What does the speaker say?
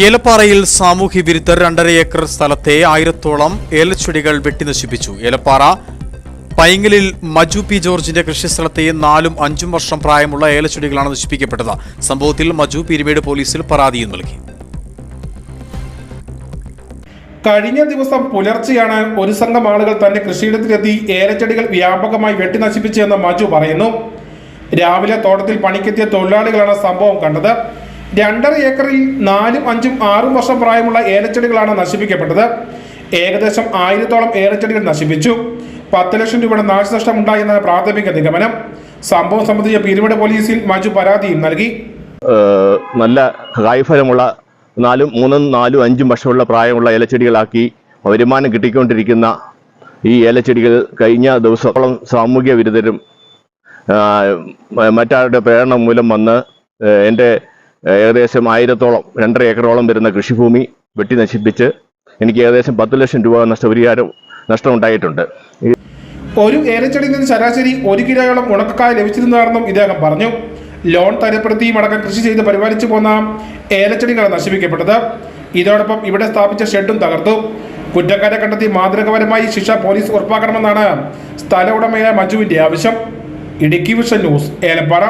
ഏലപ്പാറയിൽ സാമൂഹ്യ വിരുദ്ധർ 2.5 ഏക്കർ സ്ഥലത്തെ 1000-ഓളം ഏലച്ചെടികൾ വെട്ടിനശിപ്പിച്ചു. ഏലപ്പാറ പൈങ്ങലിൽ മജു പി ജോർജിന്റെ കൃഷിസ്ഥലത്തെ 4-5 വർഷം പ്രായമുള്ള ഏലച്ചെടികളാണ് നശിപ്പിക്കപ്പെട്ടത്. സംഭവത്തിൽ മജു പീരുമേട് പോലീസിൽ പരാതിയും നൽകി. കഴിഞ്ഞ ദിവസം പുലർച്ചെയാണ് ഒരു സംഘം ആളുകൾ തന്റെ കൃഷിയിടത്തിലെത്തി ഏലച്ചെടികൾ വ്യാപകമായി വെട്ടിനശിപ്പിച്ചെന്ന് മജു പറയുന്നു. രാവിലെ തോട്ടത്തിൽ പണിക്കെത്തിയ തൊഴിലാളികളാണ് സംഭവം കണ്ടത്. 2.5 ഏക്കറിൽ 4, 5, 6 വർഷം പ്രായമുള്ള ഏലച്ചെടികളാണ് നശിപ്പിക്കപ്പെട്ടത്. ഏകദേശം 1000-ഓളം ഏലച്ചെടികൾ നശിപ്പിച്ചു. 10 ലക്ഷം രൂപയുടെ നാശനഷ്ടം ഉണ്ടായെന്നാണ് പ്രാഥമിക നിഗമനം. സംഭവം സംബന്ധിച്ച പീരുമേട് പോലീസിൽ മജു പരാതിയും നൽകി. നല്ല കായ്ഫലമുള്ള 3, 4, 5 വർഷമുള്ള പ്രായമുള്ള ഏലച്ചെടികളാക്കി വരുമാനം കിട്ടിക്കൊണ്ടിരിക്കുന്ന ഈ ഏലച്ചെടികൾ കഴിഞ്ഞ ദിവസത്തോളം സാമൂഹ്യ വിരുദ്ധരും മറ്റാരുടെ പ്രേരണ മൂലം വന്ന് എൻ്റെ ഏകദേശം 1000-ഓളം 2.5 ഏക്കറോളം വരുന്ന കൃഷിഭൂമി വെട്ടി നശിപ്പിച്ച് എനിക്ക് ഏകദേശം 10 ലക്ഷം രൂപ നഷ്ടപരിഹാരം നഷ്ടമുണ്ടായിട്ടുണ്ട്. ഒരു ഏലച്ചെടിയിൽ നിന്ന് ശരാശരി 1 കിലോയോളം ഉണക്കക്കായ ലഭിച്ചിരുന്നതാണെന്നും ഇദ്ദേഹം പറഞ്ഞു. ലോൺ തരപ്പെടുത്തിയും അടക്കം കൃഷി ചെയ്ത് പരിപാലിച്ചു പോന്ന ഏലച്ചെടികളാണ് നശിപ്പിക്കപ്പെട്ടത്. ഇതോടൊപ്പം ഇവിടെ സ്ഥാപിച്ച ഷെഡും തകർത്തു. കുറ്റക്കാരെ കണ്ടെത്തി മാതൃകാപരമായി ശിക്ഷ പോലീസ് ഉറപ്പാക്കണമെന്നാണ് സ്ഥല ഉടമയായ മജുവിന്റെ ആവശ്യം. Idukki vision news, Elappara.